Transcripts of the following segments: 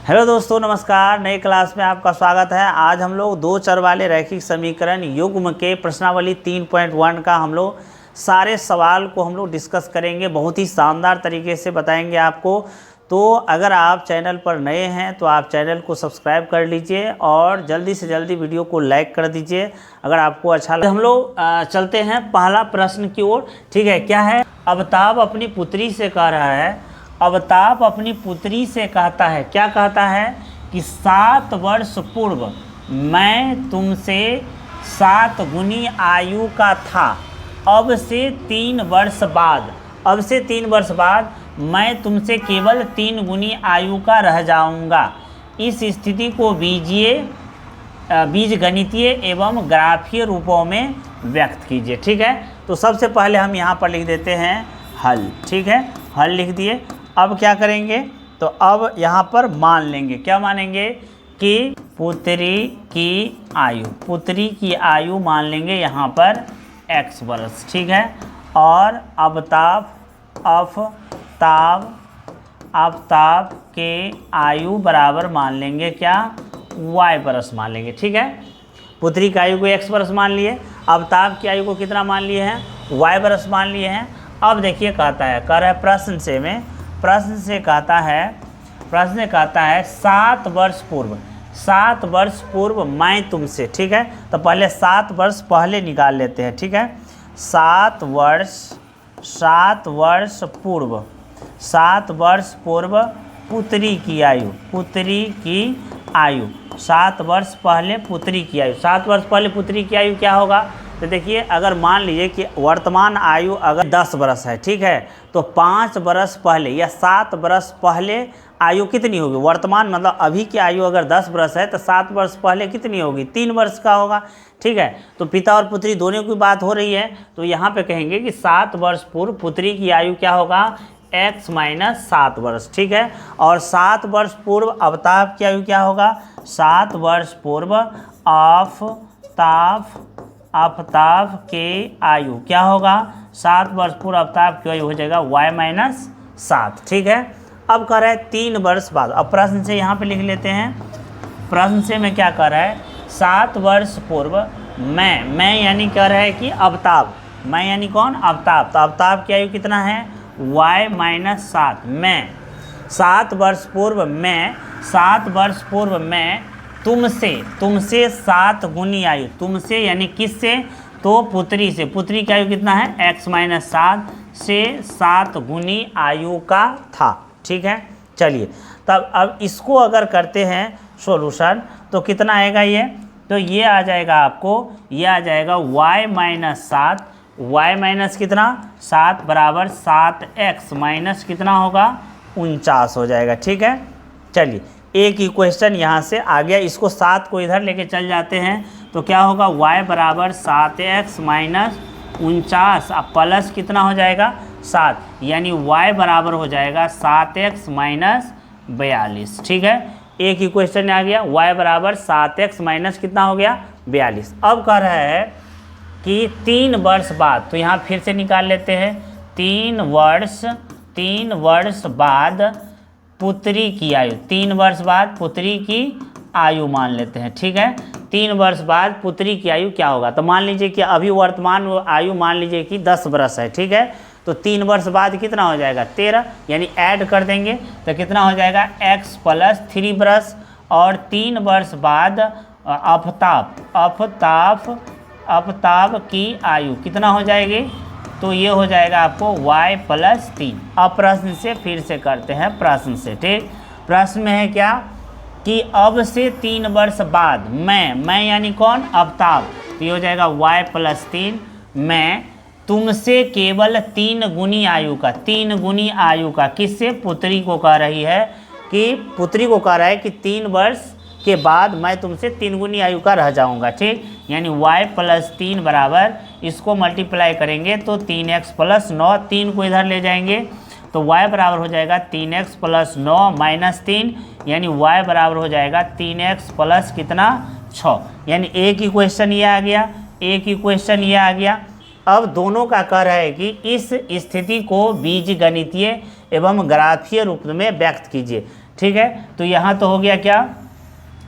Hello दोस्तों, नमस्कार। नई क्लास में आपका स्वागत है। आज हम लोग दो चर वाले रैखिक समीकरण युग्म के प्रश्नावली 3.1 का हम लोग सारे सवाल को हम लोग डिस्कस करेंगे। बहुत ही शानदार तरीके से बताएंगे आपको। तो अगर आप चैनल पर नए हैं तो आप चैनल को सब्सक्राइब कर लीजिए और जल्दी से जल्दी वीडियो को लाइक कर दीजिए अगर आपको अच्छा लगे। हम लोग चलते हैं पहला प्रश्न की ओर। ठीक है, क्या है? अवताब अपनी पुत्री से कह रहा है, अवताप अपनी पुत्री से कहता है, क्या कहता है कि 7 वर्ष पूर्व मैं तुमसे 7 गुनी आयु का था। अब से 3 वर्ष बाद मैं तुमसे केवल 3 गुनी आयु का रह जाऊंगा। इस स्थिति को बीजगणितीय एवं ग्राफीय रूपों में व्यक्त कीजिए। ठीक है, तो सबसे पहले हम यहाँ पर लिख देते हैं हल। ठीक है, हल लिख दिए। अब क्या करेंगे? तो अब यहाँ पर मान लेंगे, क्या मानेंगे कि पुत्री की आयु मान लेंगे यहाँ पर x वर्ष। ठीक है, और अवताप के आयु बराबर मान लेंगे क्या? y वर्ष मान लेंगे। ठीक है, पुत्री की आयु को x वर्ष मान लिए, अवताप की आयु को कितना मान लिए हैं? y वर्ष मान लिए हैं। अब देखिए कहता है, कह रहा है प्रश्न से कहता है 7 वर्ष पूर्व मैं तुमसे। ठीक है, तो पहले 7 वर्ष पहले निकाल लेते हैं। ठीक है, 7 वर्ष पूर्व पुत्री की आयु 7 वर्ष पहले पुत्री की आयु 7 वर्ष पहले पुत्री की आयु क्या होगा? तो देखिए, अगर मान लीजिए कि वर्तमान आयु अगर 10 वर्ष है, ठीक है, तो 5 वर्ष पहले या 7 वर्ष पहले आयु कितनी होगी? वर्तमान मतलब अभी की आयु अगर 10 वर्ष है तो 7 वर्ष पहले कितनी होगी? 3 वर्ष का होगा। ठीक है, तो पिता और पुत्री दोनों की बात हो रही है, तो यहाँ पे कहेंगे कि 7 वर्ष पूर्व पुत्री की आयु क्या होगा? x - 7 वर्ष। ठीक है, और 7 वर्ष पूर्व अवताप की आयु क्या होगा? 7 वर्ष पूर्व अवताप के आयु क्या होगा? 7 वर्ष पूर्व अवताप की आयु हो जाएगा y - 7। ठीक है, अब कह रहा है 3 वर्ष बाद। अब प्रश्न से यहाँ पे लिख लेते हैं। प्रश्न से में क्या कह रहा है? 7 वर्ष पूर्व मैं यानी कह रहा है कि अवताप, मैं यानी कौन? अवताप। तो अवताप की आयु कितना है? y - 7। मैं 7 वर्ष पूर्व मैं तुमसे 7 गुनी आयु, तुमसे यानी किससे? तो पुत्री से। पुत्री की आयु कितना है? x - 7 से 7 गुनी आयु का था। ठीक है, चलिए तब अब इसको अगर करते हैं सॉल्यूशन तो कितना आएगा ये? तो ये आ जाएगा आपको, ये आ जाएगा y - 7, y माइनस कितना? 7 बराबर 7x माइनस कितना होगा? 49 हो जाएगा। ठीक है, चलिए एक इक्वेशन यहाँ से आ गया, इसको 7 को इधर लेके चल जाते हैं तो क्या होगा? y बराबर 7x माइनस 49 अब प्लस कितना हो जाएगा? 7, यानी y बराबर हो जाएगा 7x माइनस 42। ठीक है, एक इक्वेशन आ गया, y बराबर 7x माइनस कितना हो गया? 42। अब कह रहा है कि 3 वर्ष बाद, तो यहाँ फिर से निकाल लेते हैं। 3 वर्ष बाद पुत्री की आयु, 3 वर्ष बाद पुत्री की आयु मान लेते हैं। ठीक है, 3 वर्ष बाद पुत्री की आयु क्या होगा? तो मान लीजिए कि अभी वर्तमान आयु मान लीजिए कि 10 वर्ष है। ठीक है, तो 3 वर्ष बाद कितना हो जाएगा? 13, यानी ऐड कर देंगे तो कितना हो जाएगा? x + 3 वर्ष। और 3 वर्ष बाद अवताप की आयु कितना हो जाएगी? तो ये हो जाएगा आपको y + 3। अब प्रश्न से फिर से करते हैं प्रश्न से। ठीक, प्रश्न में है क्या कि अब से 3 वर्ष बाद मैं यानी कौन? अवताप, तो ये हो जाएगा y + 3। मैं तुमसे केवल 3 गुनी आयु का किससे? पुत्री को कह रही है कि पुत्री को कह रहा है कि 3 वर्ष के बाद मैं तुमसे 3 गुनी आयु का रह जाऊंगा। ठीक, यानी y + 3 बराबर, इसको मल्टीप्लाई करेंगे तो 3x + 9, 3 को इधर ले जाएंगे तो y बराबर हो जाएगा 3x + 9 - 3, यानी y बराबर हो जाएगा 3x + कितना? 6। यानी एक इक्वेशन ये आ गया, अब दोनों का कह रहा है कि इस स्थिति को बीजगणितीय एवं ग्राफीय रूप में व्यक्त कीजिए। ठीक है। तो यहाँ तो हो गया क्या,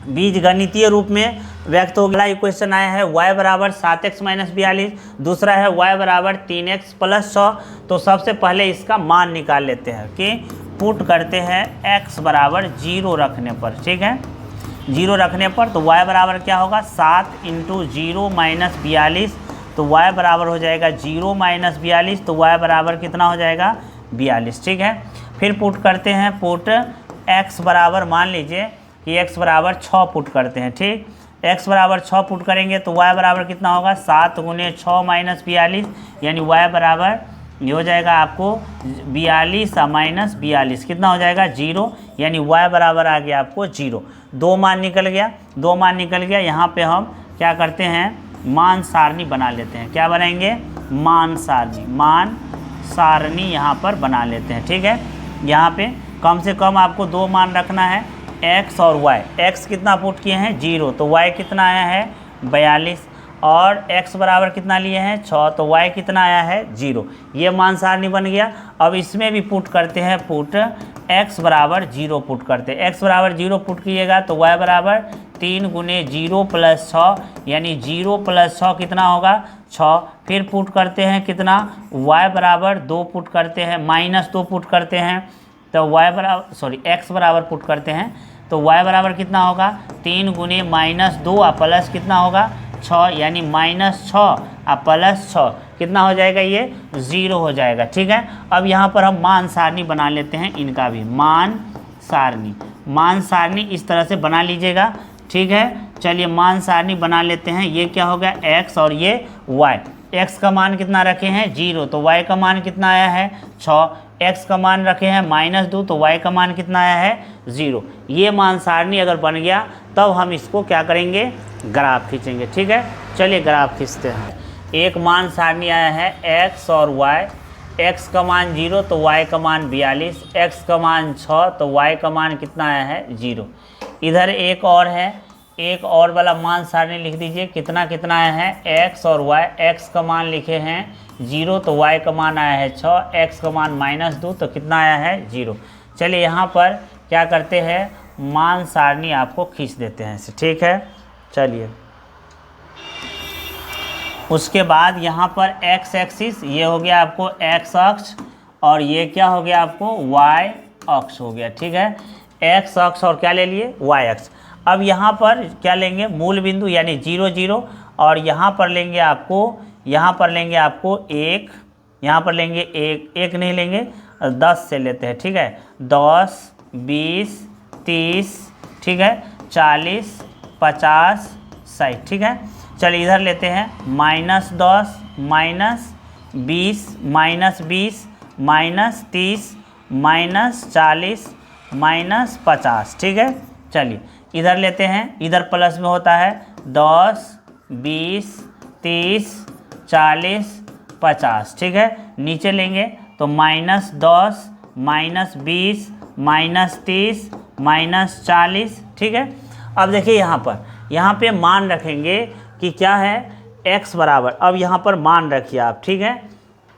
बीज गणितीय रूप में व्यक्त हो गया। इक्वेशन आया है y बराबर 7x माइनस 42, दूसरा है y बराबर 3x प्लस 100। तो सबसे पहले इसका मान निकाल लेते हैं कि पुट करते हैं x बराबर 0 रखने पर, ठीक है। 0 रखने पर तो y बराबर क्या होगा, 7 इंटू 0 माइनस 42, तो y बराबर हो जाएगा 0 माइनस 42, तो y बराबर कितना हो जाएगा 42, ठीक है। फिर पुट करते हैं, पुट x बराबर मान लीजिए कि x बराबर 6 पुट करते हैं, ठीक। x बराबर 6 पुट करेंगे तो y बराबर कितना होगा, 7 गुने 6 माइनस 42, यानी y बराबर ये हो जाएगा आपको 42 माइनस 42 कितना हो जाएगा 0, यानी y बराबर आ गया आपको 0। दो मान निकल गया। यहाँ पे हम क्या करते हैं, मान सारणी बना लेते हैं। क्या बनाएंगे, मान सारणी यहाँ पर बना लेते हैं, ठीक है। यहाँ पे कम से कम आपको दो मान रखना है, x और y। x कितना पुट किए हैं 0, तो y कितना आया है 42, और x बराबर कितना लिए हैं 6, तो y कितना आया है 0। ये मान सारणी बन गया। अब इसमें भी पुट करते हैं, पुट x बराबर 0 पुट करते हैं। x बराबर 0 पुट कीजिएगा तो y बराबर 3 गुने 0 प्लस 6, यानी 0 प्लस 6 कितना होगा 6। फिर पुट करते हैं कितना, y बराबर 2 पुट करते हैं, माइनस 2 पुट करते हैं, तो x बराबर पुट करते हैं तो y बराबर कितना होगा 3 गुने माइनस 2 और प्लस कितना होगा 6, यानी माइनस 6 और प्लस 6 कितना हो जाएगा, ये 0 हो जाएगा, ठीक है। अब यहाँ पर हम मान सारणी बना लेते हैं, इनका भी मान सारणी इस तरह से बना लीजिएगा, ठीक है। चलिए मान सारणी बना लेते हैं। ये क्या हो गया x और ये y। x का मान कितना रखे हैं 0, तो y का मान कितना आया है 6। x का मान रखे हैं -2, तो y का मान कितना आया है 0। ये मान सारणी अगर बन गया तब हम इसको क्या करेंगे, ग्राफ खींचेंगे, ठीक है। चलिए ग्राफ खींचते हैं। एक मान सारणी आया है x और y। x का मान 0 तो y का मान 42, x का मान 6 तो y का मान कितना आया है 0। इधर एक और है, एक और वाला मान सारणी लिख दीजिए, कितना कितना आया है x और y। x का मान लिखे हैं 0 तो y का मान आया है 6, x का मान -2 तो कितना आया है 0। चलिए यहाँ पर क्या करते हैं, मान सारणी आपको खींच देते हैं इसे, ठीक है। चलिए उसके बाद यहाँ पर x एक्सिस ये हो गया आपको x अक्ष, और ये क्या हो गया आपको y अक्ष हो गया, ठीक है। x अक्ष और क्या ले लिए y अक्ष। अब यहाँ पर क्या लेंगे, मूल बिंदु यानी 0 0, और यहाँ पर लेंगे आपको 1, यहाँ पर लेंगे 1 नहीं लेंगे 10 से लेते हैं, ठीक है। 10 20 30, ठीक है, 40 50 60, ठीक है। चलिए इधर लेते हैं -10 -20 -20 -30 -40 -50, ठीक है। चलिए इधर लेते हैं, इधर प्लस में होता है 10 20 30 40 50, ठीक है। नीचे लेंगे तो -10 -20 -30 -40, ठीक है। अब देखिए यहाँ पे मान रखेंगे कि क्या है x बराबर, अब यहाँ पर मान रखिए आप, ठीक है।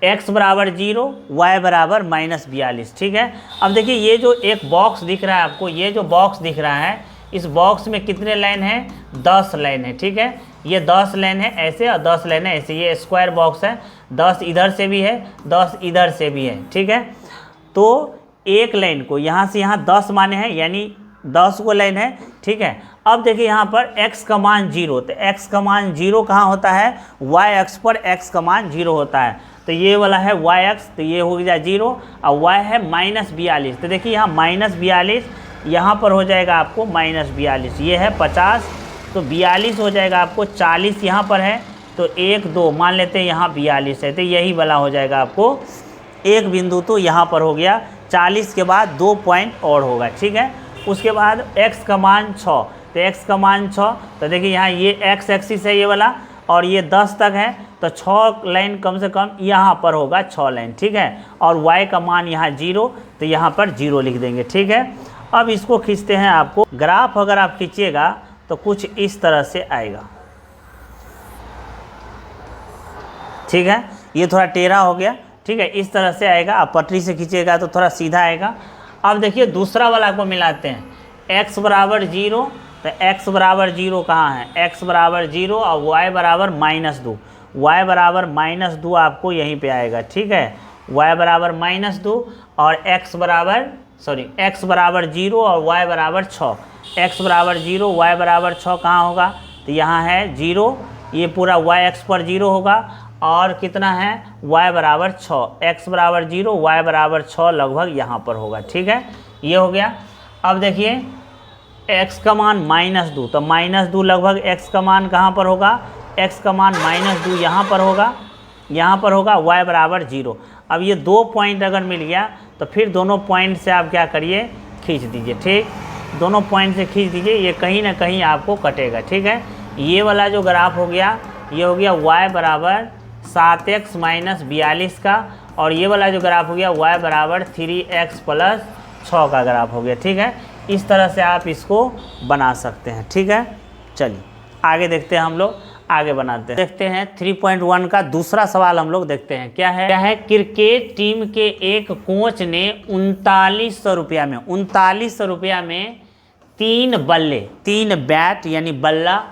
x बराबर 0, y बराबर -42, ठीक है। अब देखिए ये जो एक बॉक्स दिख रहा है आपको, ये जो बॉक्स दिख रहा है, इस बॉक्स में कितने लाइन है 10 लाइन है, ठीक है। ये 10 लाइन है ऐसे और 10 लाइन है ऐसे, ये स्क्वायर बॉक्स है, 10 इधर से भी है 10 इधर से भी है, ठीक है। तो एक लाइन को यहाँ से यहाँ 10 माने हैं, यानी 10 को लाइन है, ठीक है। अब देखिए यहाँ पर x का मान 0, तो x का मान 0 कहाँ होता है, y अक्ष पर x का मान 0 होता है, तो ये वाला है y अक्ष, तो ये हो गया 0, और y है -42, तो देखिए यहाँ -42 यहाँ पर हो जाएगा आपको -42, ये है 50, तो 42 हो जाएगा आपको, 40 यहाँ पर है तो 1 2 मान लेते हैं, यहाँ 42 है, तो यही वाला हो जाएगा आपको एक बिंदु, तो यहाँ पर हो गया 40 के बाद 2 पॉइंट और होगा, ठीक है। उसके बाद x का मान 6, तो x का मान 6, तो देखिए यहाँ ये x एक्सिस है ये वाला, और ये 10 तक है, तो 6 लाइन कम से कम यहाँ पर होगा 6 लाइन, ठीक है। और y का मान यहाँ 0, तो यहाँ पर 0 लिख देंगे, ठीक है। अब इसको खींचते हैं। आपको ग्राफ अगर आप खींचिएगा तो कुछ इस तरह से आएगा, ठीक है। ये थोड़ा टेढ़ा हो गया, ठीक है, इस तरह से आएगा। आप पटरी से खींचिएगा तो थोड़ा सीधा आएगा। अब देखिए दूसरा वाला को मिलाते हैं, x बराबर 0, तो x बराबर 0 कहाँ है, x बराबर 0 और y बराबर -2, y बराबर -2 आपको यहीं पे आएगा, ठीक है। y बराबर -2 और x बराबर 0 और y बराबर 6, x बराबर 0 y बराबर 6 कहाँ होगा, तो यहाँ है 0, ये पूरा y x पर 0 होगा और कितना है y बराबर 6, x बराबर 0 y बराबर 6 लगभग यहाँ पर होगा, ठीक है। ये हो गया। अब देखिए x का मान -2, तो -2 लगभग x का मान कहाँ पर होगा, x का मान -2 यहाँ पर होगा, y बराबर 0। अब ये 2 पॉइंट अगर मिल गया तो फिर दोनों पॉइंट से आप क्या करिए, खींच दीजिए, ठीक। दोनों पॉइंट से खींच दीजिए, ये कहीं ना कहीं आपको कटेगा, ठीक है। ये वाला जो ग्राफ हो गया, ये हो गया y बराबर 7x - 42 का, और ये वाला जो ग्राफ हो गया y बराबर 3x + 6 का ग्राफ हो गया, ठीक है। इस तरह से आप इसको बना सकते हैं, ठीक है। चलिए आगे देखते हैं, हम लोग आगे बनाते हैं। देखते हैं 3.1 का दूसरा सवाल हम लोग देखते हैं, क्या है क्रिकेट टीम के एक कोच ने 3900 रुपया में 3 बल्ले, 3 बैट यानी बल्ला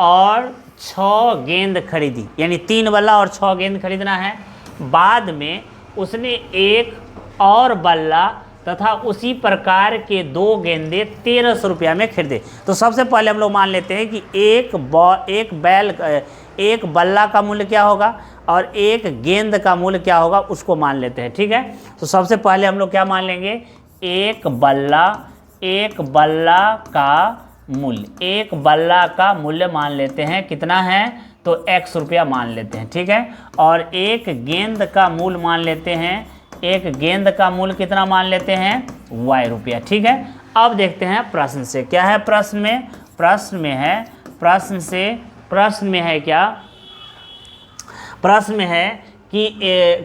और 6 गेंद खरीदी, यानी 3 बल्ला और 6 गेंद खरीदना है। बाद में उसने एक और बल्ला तथा उसी प्रकार के 2 गेंदे 1300 रुपया में खरीदे। तो सबसे पहले हम लोग मान लेते हैं कि एक बल्ला का मूल्य क्या होगा और एक गेंद का मूल्य क्या होगा, उसको मान लेते हैं, ठीक है। तो सबसे पहले हम लोग क्या मान लेंगे, एक बल्ला का मूल्य मान लेते हैं, कितना है, तो x रुपया मान लेते हैं, ठीक है। और एक गेंद का मूल्य मान लेते हैं, एक गेंद का मूल्य कितना मान लेते हैं, y रुपया, ठीक है। अब देखते हैं प्रश्न से क्या है, प्रश्न में है कि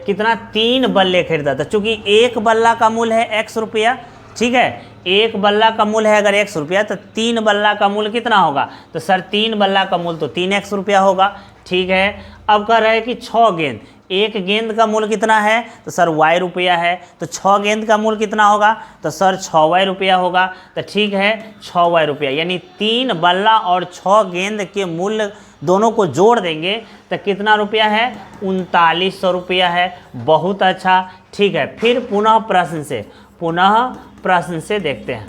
कितना 3 बल्ले खरीदा था। चूंकि एक बल्ला का मूल्य है x रुपया, ठीक है, एक बल्ला का मूल्य है अगर x रुपया, तो 3 बल्ला का मूल्य कितना होगा, तो सर 3 बल्ला का मूल्य तो 3x रुपया होगा, ठीक है। अब कह रहे हैं कि 6 गेंद, एक गेंद का मूल्य कितना है, तो सर y रुपया है, तो 6 गेंद का मूल्य कितना होगा, तो सर 6y रुपया होगा, तो ठीक है 6y रुपया, यानी 3 बल्ला और 6 गेंद के मूल्य दोनों को जोड़ देंगे तो कितना रुपया है, 3900 रुपया है। बहुत अच्छा, ठीक है। फिर पुनः प्रश्न से देखते हैं,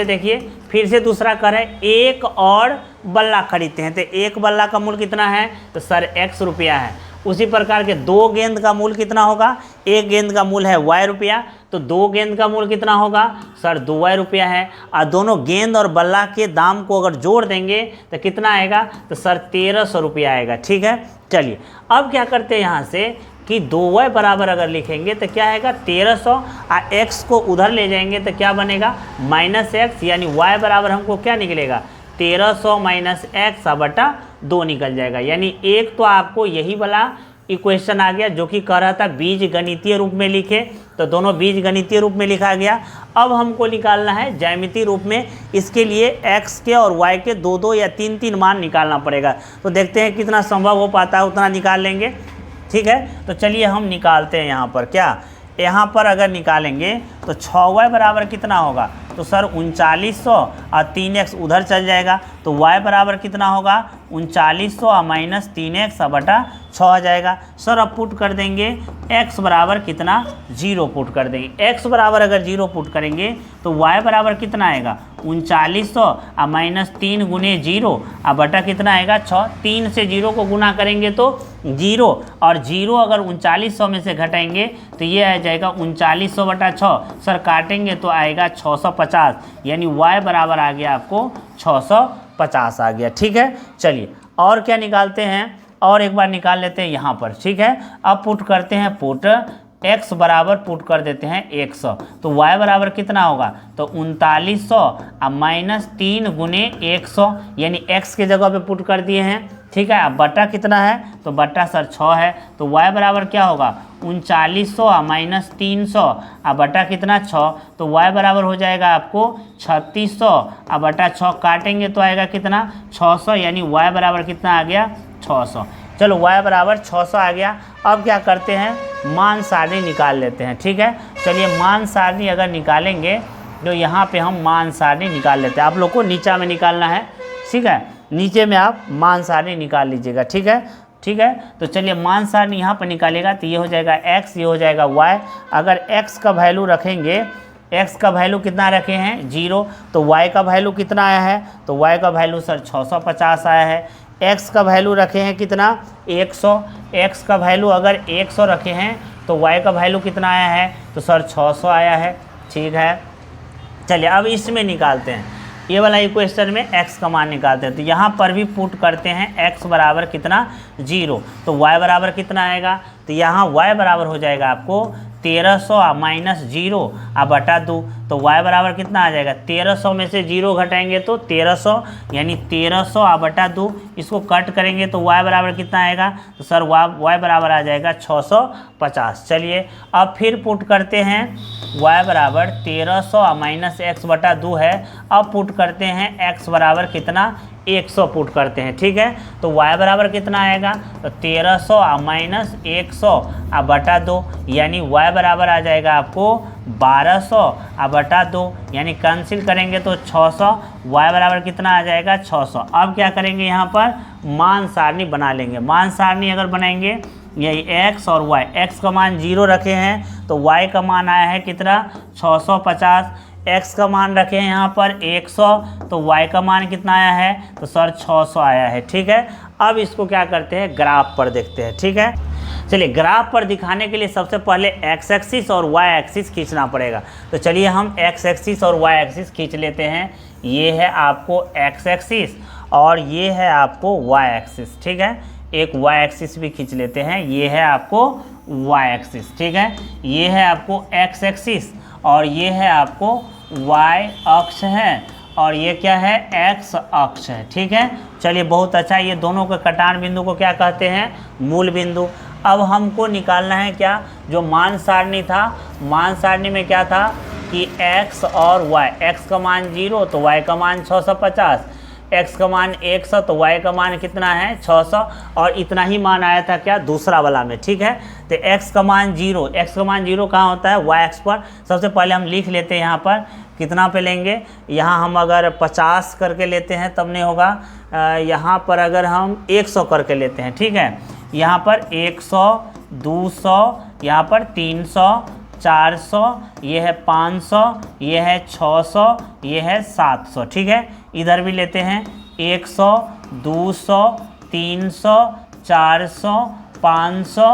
देखिए फिर से दूसरा कर है, एक और बल्ला खरीदते हैं, तो एक बल्ला का मूल्य कितना है, तो सर x रुपया है। उसी प्रकार के 2 गेंद का मूल्य कितना होगा, एक गेंद का मूल्य है y रुपया, तो 2 गेंद का मूल्य कितना होगा, सर 2y रुपया है। और दोनों गेंद और बल्ला के दाम को अगर जोड़ देंगे तो कितना आएगा, तो सर 1300 रुपया आएगा, ठीक है। चलिए अब क्या करते हैं यहाँ से कि 2y बराबर अगर लिखेंगे तो क्या आएगा 1300, और x को उधर ले जाएंगे तो क्या बनेगा -x, यानी y बराबर हमको क्या निकलेगा 1300 - x /2 निकल जाएगा। यानी एक तो आपको यही वाला इक्वेशन आ गया जो कि कह रहा था बीज गणितीय रूप में लिखे, तो दोनों बीज गणितीय रूप में लिखा गया। अब हमको निकालना है ज्यामितीय रूप में, इसके लिए x के और y के 2-2 या 3-3 मान निकालना पड़ेगा। तो देखते हैं कितना संभव हो पाता है, उतना निकाल लेंगे, ठीक है। तो चलिए हम निकालते हैं यहाँ पर, यहाँ पर अगर निकालेंगे तो 6y बराबर कितना होगा, तो सर 3900 और 3x उधर चल जाएगा, तो y बराबर कितना होगा 3900 और -3x /6 आ जाएगा। सर अब पुट कर देंगे x बराबर कितना 0 पुट कर देंगे, x बराबर अगर 0 पुट करेंगे तो y बराबर कितना आएगा 3900 और -3 गुने 0 और बटा कितना आएगा 6। 3 से 0 को गुना करेंगे तो 0, और 0 अगर 3900 में से घटाएंगे तो ये आ जाएगा 3900 बटा 6। सर काटेंगे तो आएगा 650, यानी y बराबर आ गया आपको 650 आ गया, ठीक है। चलिए और क्या निकालते हैं, और एक बार निकाल लेते हैं यहाँ पर, ठीक है। अब पुट करते हैं, पुट x बराबर पुट कर देते हैं 100, तो y बराबर कितना होगा, तो 3900 और -3 गुने 100, यानी x के जगह पे पुट कर दिए हैं, ठीक है। अब बटा कितना है, तो बटा सर 6 है, तो y बराबर क्या होगा 3900 और -300 और बटा कितना 6, तो y बराबर हो जाएगा आपको 3600 और बटा 6 काटेंगे तो आएगा कितना 600, यानी y बराबर कितना आ गया 600। चलो y बराबर 600 आ गया। अब क्या करते हैं, मान सारणी निकाल लेते हैं, ठीक है। चलिए मान सारणी अगर निकालेंगे तो यहाँ पे हम मान सारणी निकाल लेते हैं। आप लोग को नीचा में निकालना है, ठीक है, नीचे में आप मान सारणी निकाल लीजिएगा, ठीक है, ठीक है। तो चलिए मान सारणी यहाँ पर निकालेगा तो ये हो जाएगा x, ये हो जाएगा y। अगर x का वैल्यू रखेंगे, x का वैल्यू कितना रखे हैं 0, तो y का वैल्यू कितना आया है, तो y का वैल्यू सर 650 आया है। x का वैल्यू रखे हैं कितना 100, x का वैल्यू अगर 100 रखे हैं तो y का वैल्यू कितना आया है, तो सर 600 आया है, ठीक है। चलिए अब इसमें निकालते हैं, ये वाला इक्वेशन में x का मान निकालते हैं। तो यहाँ पर भी पुट करते हैं x बराबर कितना 0, तो y बराबर कितना आएगा, तो यहाँ y बराबर हो जाएगा आपको 1300 माइनस 0 बटा 2, तो y बराबर कितना आ जाएगा, 1300 में से 0 घटाएंगे तो 1300, यानी 1300 बटा 2, इसको कट करेंगे तो y बराबर कितना आएगा, तो सर y बराबर आ जाएगा 650। चलिए अब फिर पुट करते हैं, y बराबर 1300 माइनस x बटा 2 है। अब पुट करते हैं x बराबर कितना 100 पुट करते हैं, ठीक है। तो y बराबर कितना आएगा, तो 1300 माइनस 100 बटा 2, यानी y बराबर आ जाएगा आपको 1200 बटा 2, यानी कैंसिल करेंगे तो 600, y बराबर कितना आ जाएगा 600। अब क्या करेंगे, यहाँ पर मान सारणी बना लेंगे। मान सारणी अगर बनाएंगे, यही x और y, x का मान 0 रखे हैं तो y का मान आया है कितना 650, x का मान रखे हैं यहाँ पर 100 तो y का मान कितना आया है, तो सर 600 आया है, ठीक है। अब इसको क्या करते हैं, ग्राफ पर देखते हैं, ठीक है। चलिए ग्राफ पर दिखाने के लिए सबसे पहले x एक्सिस और y एक्सिस खींचना पड़ेगा। तो चलिए हम x एक्सिस और y एक्सिस खींच लेते हैं। ये है आपको x एक्सिस और ये है आपको y एक्सिस, ठीक है। एक y एक्सिस भी खींच लेते हैं, ये है आपको y एक्सिस, ठीक है। ये है आपको x एक्सिस और ये है आपको y अक्ष है और ये क्या है, x अक्ष है, ठीक है। चलिए बहुत अच्छा, ये दोनों के कटान बिंदु को क्या कहते हैं, मूल बिंदु। अब हमको निकालना है क्या, जो मान सारणी था, मान सारणी में क्या था कि x और y, x का मान 0 तो y का मान 650, x का मान 100 तो y का मान कितना है 600, और इतना ही मान आया था क्या दूसरा वाला में, ठीक है। तो x का मान 0, x का मान 0 कहाँ होता है, y एक्स पर। सबसे पहले हम लिख लेते हैं, यहाँ पर कितना पे लेंगे, यहाँ हम अगर 50 करके लेते हैं तब नहीं होगा, यहाँ पर अगर हम 100 करके लेते हैं, ठीक है। यहाँ पर 100, 200, यहाँ पर 300, 400, ये है 500, ये है 600, ये है 700, ठीक है। इधर भी लेते हैं 100, 200, 300, 400, 500,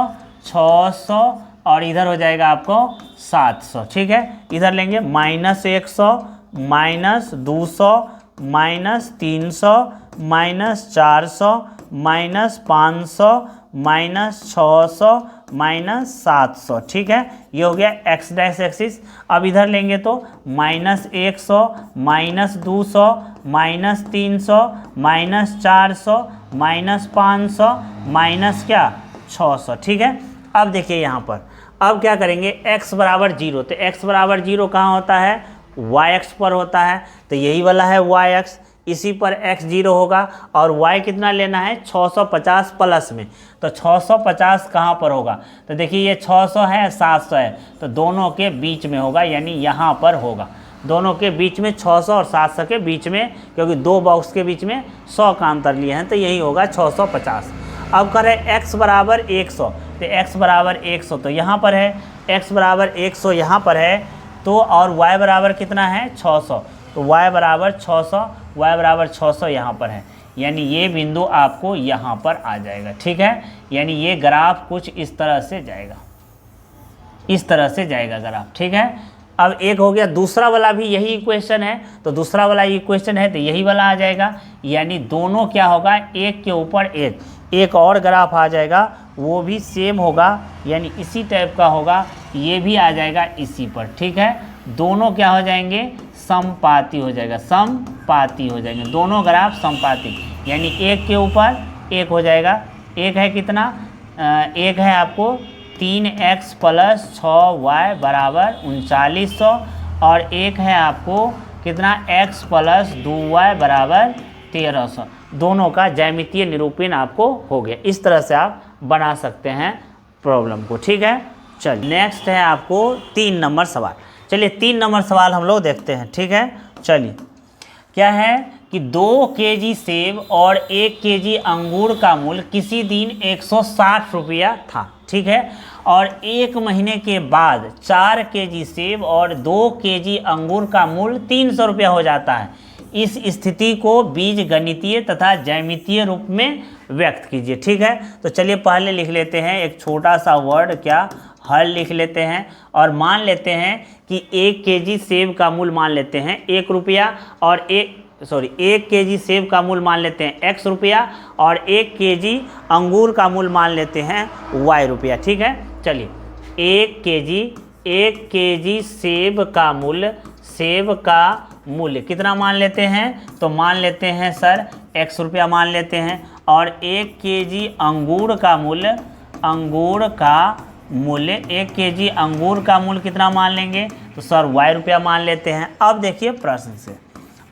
600 और इधर हो जाएगा आपको 700, ठीक है। इधर लेंगे -100, -200, -300, -400, -500, -600, -700, ठीक है। ये हो गया x डैश एक्सिस। अब इधर लेंगे तो -100, -200, -300, -400, -500, माइनस क्या 600, ठीक है। अब देखिए यहाँ पर, अब क्या करेंगे, x बराबर 0, तो x बराबर 0 कहाँ होता है, y एक्स पर होता है, तो यही वाला है y एक्स, इसी पर x 0 होगा और y कितना लेना है 650 प्लस में, तो 650 कहाँ पर होगा, तो देखिए ये 600 है 700 है, तो दोनों के बीच में होगा, यानी यहाँ पर होगा, दोनों के बीच में 600 और 700 के बीच में, क्योंकि दो बॉक्स के बीच में 100 का अंतर लिए हैं, तो यही होगा 650। अब करें x बराबर 100, तो x बराबर 100 तो यहाँ पर है, x बराबर 100 यहाँ पर है, तो और y बराबर कितना है 600, तो y बराबर 600, y बराबर 600 यहाँ पर है, यानी ये बिंदु आपको यहाँ पर आ जाएगा, ठीक है। यानी ये ग्राफ कुछ इस तरह से जाएगा, इस तरह से जाएगा ग्राफ, ठीक है। अब एक हो गया, दूसरा वाला भी यही इक्वेशन है, तो दूसरा वाला इक्वेशन है तो यही वाला आ जाएगा, यानी दोनों क्या होगा, एक के ऊपर एक और ग्राफ आ जाएगा, वो भी सेम होगा, यानी इसी टाइप का होगा, ये भी आ जाएगा इसी पर, ठीक है। दोनों क्या हो जाएंगे, समपाती हो जाएगा, समपाती हो जाएंगे, दोनों ग्राफ समपाती, यानी एक के ऊपर एक हो जाएगा। एक है कितना, एक है आपको 3x + 6y बराबर 3900, और एक है आपको कितना x + 2y बराबर 1300। दोनों का ज्यामितीय निरूपण आपको हो गया। इस तरह से आप बना सकते हैं प्रॉब्लम को, ठीक है। चलिए नेक्स्ट है आपको 3 नंबर सवाल। चलिए 3 नंबर सवाल हम लोग देखते हैं, ठीक है। चलिए क्या है कि 2 केजी सेब और 1 केजी अंगूर का मूल्य किसी दिन 160 रुपया था, ठीक है। और 1 महीने के बाद 4 केजी सेब और 2 केजी अंगूर का मूल्य 300 रुपया हो जाता है। इस स्थिति को बीज गणितीय तथा ज्यामितीय रूप में व्यक्त कीजिए, ठीक है। तो चलिए पहले लिख लेते हैं एक छोटा सा वर्ड, क्या, हल लिख लेते हैं। और मान लेते हैं कि 1 केजी सेब का मूल्य मान लेते हैं 1 रुपया और 1 केजी सेब का मूल्य मान लेते हैं x रुपया और 1 केजी अंगूर का मूल्य मान लेते हैं y रुपया, ठीक है। चलिए 1 केजी सेब का मूल्य कितना मान लेते हैं, तो मान लेते हैं सर x रुपया मान लेते हैं। और 1 केजी अंगूर का मूल्य 1 केजी अंगूर का मूल्य कितना मान लेंगे, तो सर y रुपया मान लेते हैं। अब देखिए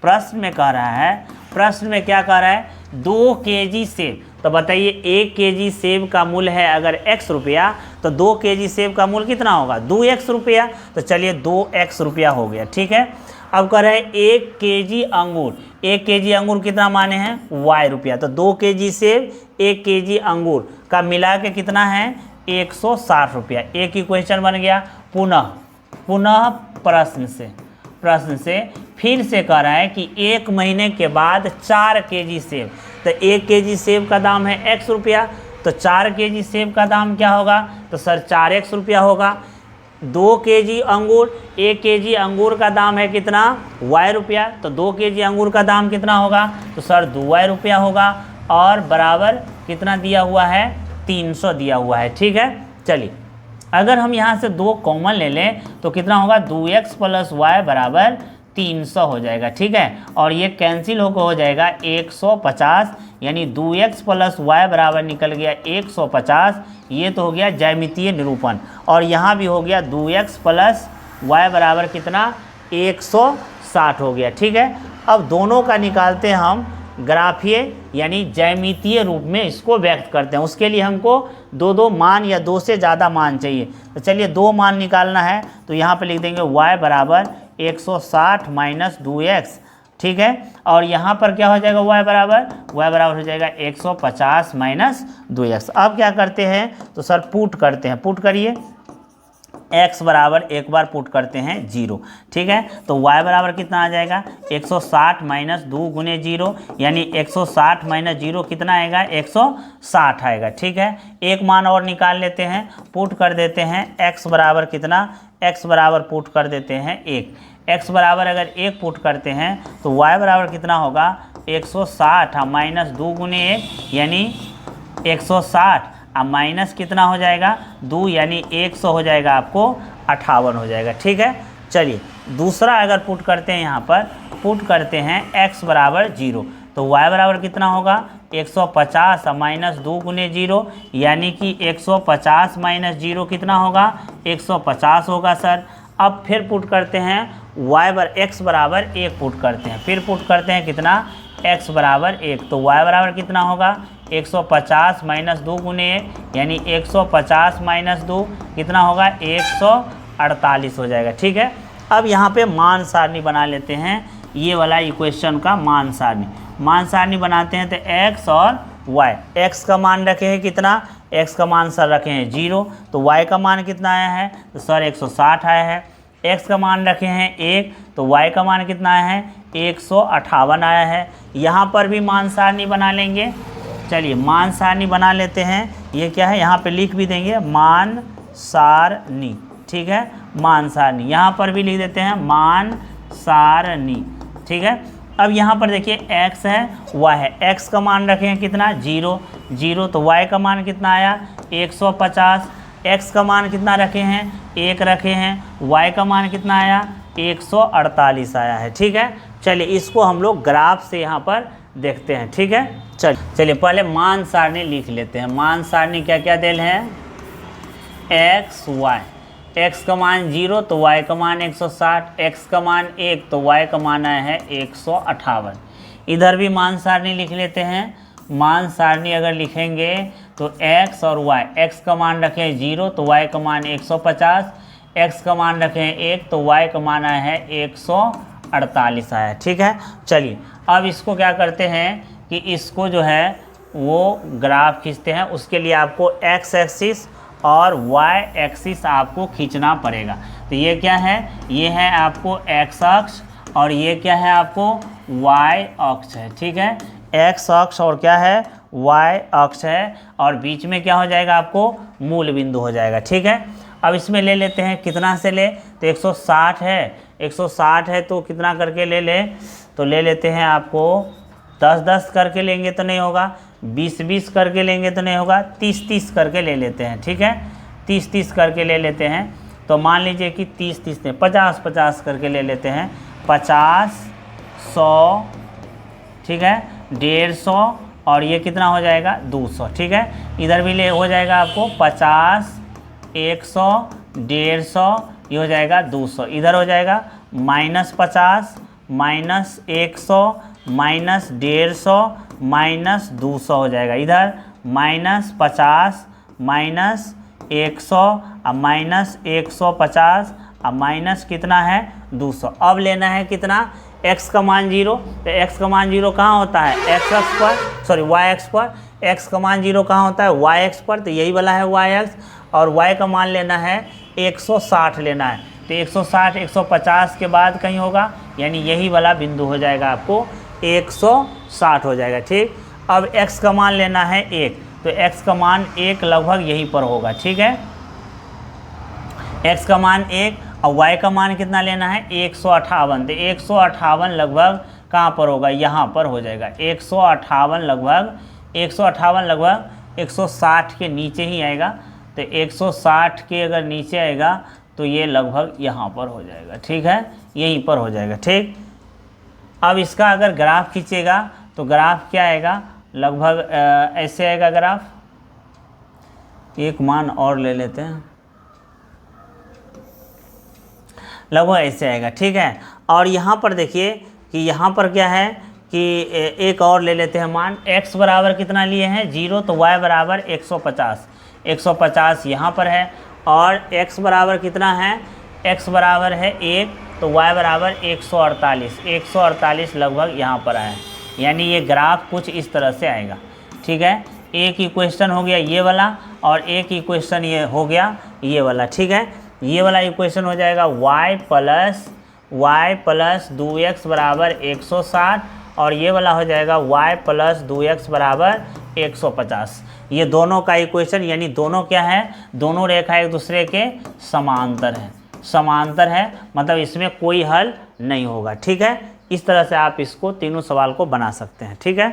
प्रश्न में कह रहा है, प्रश्न में क्या कह रहा है, 2 केजी सेब। तो बताइए 1 केजी सेब का मूल्य है अगर x रुपया, तो 2 केजी सेब का मूल्य कितना होगा, 2x रुपया। तो चलिए 2x रुपया हो गया, ठीक है। अब कह रहे हैं 1 केजी अंगूर कितना माने हैं, y रुपया। तो 2 केजी सेब 1 केजी अंगूर का मिला के कितना है, 160 रुपया। एक ही क्वेश्चन बन गया। पुनः प्रश्न से फिर से कह रहा है कि 1 महीने के बाद 4 केजी सेब। तो 1 केजी सेब का दाम है x रुपया, तो 4 केजी सेब का दाम क्या होगा, तो सर 4x रुपया होगा। 2 केजी अंगूर, 1 केजी अंगूर का दाम है कितना, y रुपया। तो 2 केजी अंगूर का दाम कितना होगा, तो सर 2y रुपया होगा। और बराबर कितना दिया हुआ है, 300 दिया हुआ है, ठीक है। चलिए अगर हम यहाँ से 2 कॉमन ले लें तो कितना होगा, 2x + y बराबर 300 हो जाएगा, ठीक है। और ये कैंसिल होकर हो जाएगा 150, यानी 2x + y बराबर निकल गया 150। ये तो हो गया ज्यामितीय निरूपण। और यहाँ भी हो गया 2x + y बराबर कितना, 160 हो गया, ठीक है। अब दोनों का निकालते हैं हम ग्राफीय यानी ज्यामितीय रूप में इसको व्यक्त करते हैं। उसके लिए हमको 2 मान या 2 से ज़्यादा मान चाहिए। तो चलिए 2 मान निकालना है, तो यहाँ पे लिख देंगे y बराबर 160 - 2x, ठीक है। और यहाँ पर क्या हो जाएगा, y बराबर हो जाएगा 150 - 2x। अब क्या करते हैं, तो सर पुट करते हैं, पुट करिए। x बराबर एक बार पुट करते हैं 0, ठीक है। तो y बराबर कितना आ जाएगा, 160 - 2 × 0, यानी 160 - 0 कितना आएगा, 160 आएगा, ठीक है। एक मान और निकाल लेते हैं, पुट कर देते हैं। x बराबर कितना, x बराबर पुट कर देते हैं 1। x बराबर अगर 1 पुट करते हैं तो y बराबर कितना होगा, 160 - 2 × 1 यानी 160। अब माइनस कितना हो जाएगा, 2 यानी 100 हो जाएगा, आपको 58 हो जाएगा, ठीक है। चलिए दूसरा अगर पुट करते हैं, यहाँ पर पुट करते हैं x बराबर 0, तो y बराबर कितना होगा, 150 - 2 × 0 यानी कि 150 - 0 कितना होगा, 150 होगा सर। अब फिर पुट करते हैं x बराबर 1 पुट करते हैं, फिर पुट करते हैं कितना, x बराबर 1, तो y बराबर कितना होगा, 150 - 2 × 1 यानी 150 - 2 कितना होगा, 148 हो जाएगा, ठीक है। अब यहाँ पे मान सारणी बना लेते हैं, ये वाला इक्वेशन का मान सारणी बनाते हैं। तो x और y, x का मान रखे हैं कितना, x का मान सर रखे हैं 0, तो y का मान कितना आया है, तो सर 160 आया है। x का मान रखे हैं 1, तो y का मान कितना आया है, 158 आया है। यहाँ पर भी मान सारणी बना लेंगे। चलिए मान सारणी बना लेते हैं। ये क्या है, यहाँ पे लिख भी देंगे मान सारणी, ठीक है। मान सारणी यहाँ पर भी लिख देते हैं मान सारणी, ठीक है। अब यहाँ पर देखिए x है y है, x का मान रखे हैं कितना, 0, तो y का मान कितना आया, 150। x का मान कितना रखे हैं, 1 रखे हैं, y का मान कितना आया, 148 आया है, ठीक है। चलिए इसको हम लोग ग्राफ से यहाँ पर देखते हैं, ठीक है। चलिए पहले मान सारणी लिख लेते हैं। मान सारणी क्या क्या देल है, x y, x का मान 0 तो y का मान 160, x का मान 1 तो y का मान आया है 158। इधर भी मान सारणी लिख लेते हैं। मान सारणी अगर लिखेंगे तो x और y, x का मान रखें 0 तो y का मान 150, x का मान रखें 1 तो y का मान आया है 148 आया। ठीक है, चलिए अब इसको क्या करते हैं कि इसको जो है वो ग्राफ खींचते हैं। उसके लिए आपको x एक्सिस और y एक्सिस आपको खींचना पड़ेगा। तो ये क्या है, ये है आपको x अक्ष और ये क्या है आपको y अक्ष है। ठीक है, x अक्ष और क्या है y अक्ष है और बीच में क्या हो जाएगा आपको मूल बिंदु हो जाएगा। ठीक है, अब इसमें ले लेते हैं, कितना से ले तो 160 है, 160 है तो कितना करके ले ले, तो ले लेते हैं आपको 10-10 करके लेंगे तो नहीं होगा, 20-20 करके लेंगे तो नहीं होगा, 30-30 करके ले लेते हैं। ठीक है, 30-30 करके ले लेते हैं। तो मान लीजिए कि 30-30 ने 50-50 करके ले लेते हैं, 50, 100, ठीक है, 150 और ये कितना हो जाएगा 200। ठीक है, इधर भी ले हो जाएगा आपको 50, 100, 150, ये हो जाएगा 200। इधर हो जाएगा -50, -100, -150, -200 हो जाएगा। इधर -50, -100 और -150 और माइनस कितना है 200। अब लेना है कितना, x का मान 0, तो x का मान 0 कहाँ होता है x अक्ष पर, सॉरी y अक्ष पर। x का मान 0 कहाँ होता है y अक्ष पर, तो यही वाला है y अक्ष। और y का मान लेना है 160 लेना है, तो 160 150 के बाद कहीं होगा, यानी यही वाला बिंदु हो जाएगा आपको 160 हो जाएगा। ठीक, अब x का मान लेना है 1, तो x का मान 1 लगभग यहीं पर होगा। ठीक है, x का मान 1 और y का मान कितना लेना है 158, तो 158 लगभग कहाँ पर होगा, यहाँ पर हो जाएगा। 158 लगभग 160 के नीचे ही आएगा, तो 160 के अगर नीचे आएगा तो ये लगभग यहाँ पर हो जाएगा। ठीक है, यहीं पर हो जाएगा। ठीक, अब इसका अगर ग्राफ खींचेगा तो ग्राफ क्या आएगा, लगभग ऐसे आएगा ग्राफ। एक मान और ले लेते हैं, लगभग ऐसे आएगा। ठीक है, और यहाँ पर देखिए कि यहाँ पर क्या है कि एक और ले लेते हैं मान, x बराबर कितना लिए हैं 0, तो y बराबर 150, 150 यहाँ पर है, और x बराबर कितना है, x बराबर है 1, तो y बराबर 148, 148 लगभग यहाँ पर आए, यानी ये ग्राफ कुछ इस तरह से आएगा। ठीक है, एक इक्वेशन हो गया ये वाला और एक इक्वेशन ये हो गया ये वाला। ठीक है, ये वाला इक्वेशन हो जाएगा y प्लस 2x बराबर 160 और ये वाला हो जाएगा y प्लस 2x बराबर 150। ये दोनों का इक्वेशन, यानी दोनों क्या है, दोनों रेखा एक दूसरे के समांतर है, समांतर है, मतलब इसमें कोई हल नहीं होगा। ठीक है, इस तरह से आप इसको तीनों सवाल को बना सकते हैं। ठीक है।